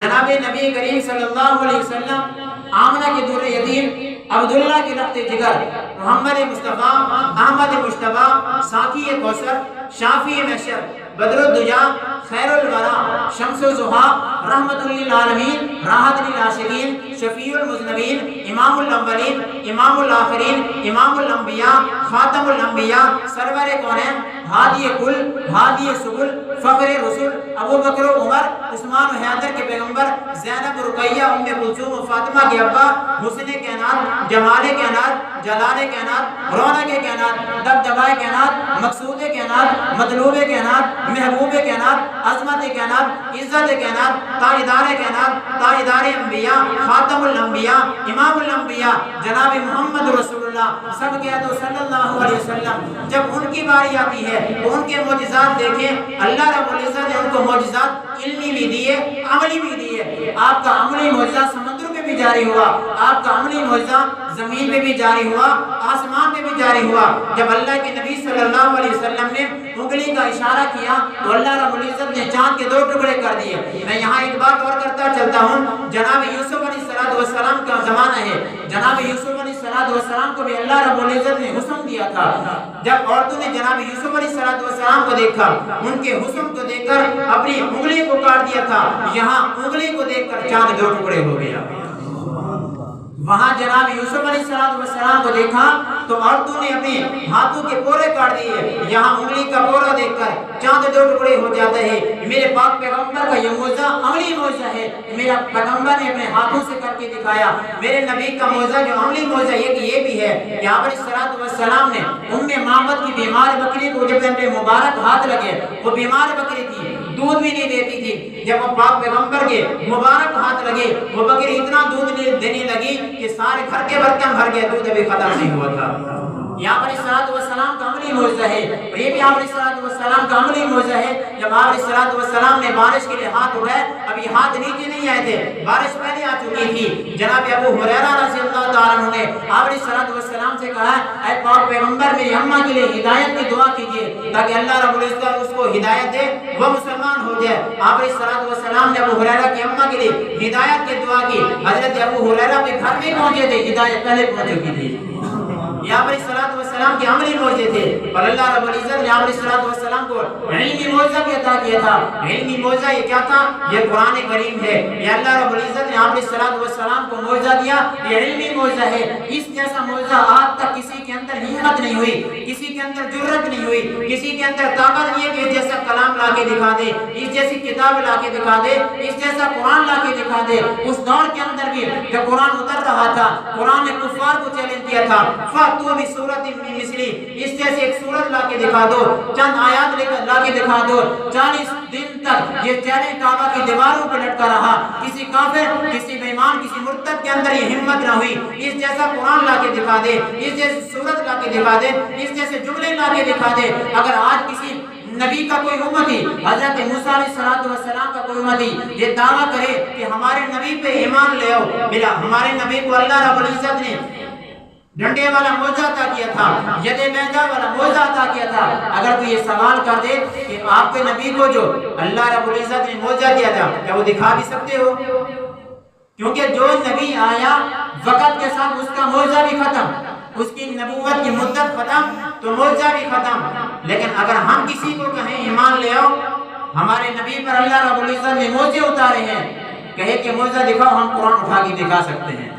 جناب نبی کریم صلی اللہ علیہ وسلم آمنہ کے دور یتیم عبداللہ کے رخت جگر محمد مصطفیٰ احمد مشتبہ ساقی کوثر شافی محشر بدر الدجا خیر الورا شمس الضحیٰ رحمت للعالمین راحت للعاشقین شفیع المذنبین امام الاولین امام الآخرین امام الانبیاء خاتم الانبیاء سرور کونین ہادی کل ہادی سبل فخر رسول ابو بکر و عمر عثمان و حیدر کے پیغمبر زینب رقیہ ام کلثوم و فاطمہ کے ابا حسن کائنات جمال کائنات جلال کائنات رونق کائنات دبدبہ کائنات مقصود کائنات مطلوب کائنات محبوب کائنات عظمت کائنات عزت کائنات تاجدار کائنات تاجدار انبیاء خاتم الانبیاء امام الانبیاء جناب محمد رسول اللہ سب کہہ دو صلی اللہ علیہ وسلم جب ان کی باری آتی ہے تو ان کے معجزات دیکھیں اللہ رب العزت نے ان کو معجزات علمی بھی دیے عملی بھی دیے آپ کا عملی معجزہ سمندر میں بھی جاری ہوا آپ کا عملی معجزہ زمین میں بھی جاری ہوا آسمان میں بھی جاری ہوا جب اللہ کے نبی صلی اللہ علیہ وسلم نے انگلی کا اشارہ کیا تو اللہ رب العزت نے چاند کے 2 ٹکڑے کر دیے میں یہاں ایک بات اور کرتا چلتا ہوں جناب یوسف علیہ السلام کا زمانہ ہے جناب یوسف علیہ السلام کو بھی اللہ رب العزت نے حسن دیا تھا جب عورتوں نے جناب یوسف علیہ السلام کو دیکھا ان کے حسن کو دیکھ کر اپنی انگلی کو کاٹ دیا تھا یہاں انگلی کو دیکھ کر چاند 2 ٹکڑے ہو گیا وہاں جناب یوسف علیہ السلام کو دیکھا تو عورتوں نے اپنے ہاتھوں کے پورے کاٹ دیے یہاں انگلی کا پورا دیکھ کر چاند 2 ٹکڑے ہو جاتا ہے میرے پاک پیغمبر کا یہ معجزہ عملی معجزہ ہے میرا پیغمبر نے اپنے ہاتھوں سے کر کے دکھایا میرے نبی کا معجزہ جو عملی معجزہ یہ بھی ہے کہ آپ علیہ السلام نے معبد کی بیمار بکری کو جب ان پہ مبارک ہاتھ لگے وہ بیمار بکری تھی دودھ بھی نہیں دیتی تھی جب وہ پاک پیغمبر کے مبارک ہاتھ لگے وہ بکری اتنا دودھ دینے لگی کہ سارے گھر کے برتن بھر گئے دودھ ابھی ختم نہیں ہوا تھا یہاں علیہ السلام کا عملی معجزہ ہے اور یہ بھی علیہ السلام کا عملی معجزہ ہے جب علیہ السلام نے بارش کے لیے ہاتھ اٹھائے ابھی ہاتھ نیچے نہیں آئے تھے بارش پہلے آ چکی تھی جناب ابو ہریرہ رضی اللہ تعالیٰ عنہ نے علیہ السلام سے کہا اے پاک پیغمبر میری اماں کے لیے ہدایت کی دعا کیجیے تاکہ اللہ رب العزت اس کو ہدایت دے وہ مسلمان ہو جائے علیہ السلام نے ابو ہریرہ کی اماں کے لیے ہدایت کی دعا کی حضرت ابو ہریرہ کے گھر میں پہنچے تھے ہدایت پہلے پہنچ چکی تھی یہاں پر السلام کے عملی معجزے تھے اور اللہ رب العزت نے علیہ السلام کو علمی معجزہ بھی عطا کیا تھا علمی معجزہ یہ کیا تھا یہ قرآن کریم ہے یہ اللہ رب العزت نے علیہ السلام کو معجزہ دیا یہ علمی معجزہ ہے اس جیسا معجزہ آج تک کسی کے اندر ہمت نہیں ہوئی کسی کے اندر جرت نہیں ہوئی کسی کے اندر طاقت نہیں ہے کہ اس جیسا کلام لا کے دکھا دے اس جیسی کتاب لا کے دکھا دے اس جیسا قرآن لا کے دکھا دے اس دور کے اندر بھی جب قرآن اتر رہا تھا قرآن نے کفار کو چیلنج کیا تھا تو بھی سورت مثلی اس جیسے ایک سورت لا کے دکھا دو چند آیات لا کے دکھا دو 40 دن تک یہ چیلنج کعبہ کی دیواروں پر لٹکا رہا کسی کافر کسی بے ایمان کسی مرتد کے اندر یہ ہمت نہ ہوئی اس جیسا قرآن لا کے دکھا دے اس جیسی سورت لا کے دکھا دے اس جیسے جملے لا کے دکھا دے اگر آج کسی نبی کا کوئی امتی حضرت موسیٰ علیہ السلام کا کوئی امتی یہ دعویٰ کرے کہ ہمارے نبی پہ ایمان لے آؤ بلا ہمارے نبی کو اللہ رب العزت نے ڈنڈے والا معجزہ عطا کیا تھا ید بیضا والا معجزہ عطا کیا تھا اگر تو یہ سوال کر دے کہ آپ کے نبی کو جو اللہ رب العزت نے معجزہ دیا تھا کیا وہ دکھا بھی سکتے ہو کیونکہ جو نبی آیا وقت کے ساتھ اس کا معجزہ بھی ختم اس کی نبوت کی مدت ختم تو معجزہ بھی ختم لیکن اگر ہم کسی کو کہیں ایمان لے آؤ ہمارے نبی پر اللہ رب العزت نے معجزے اتارے ہیں کہے کہ معجزہ دکھاؤ ہم قرآن اٹھا کے دکھا سکتے ہیں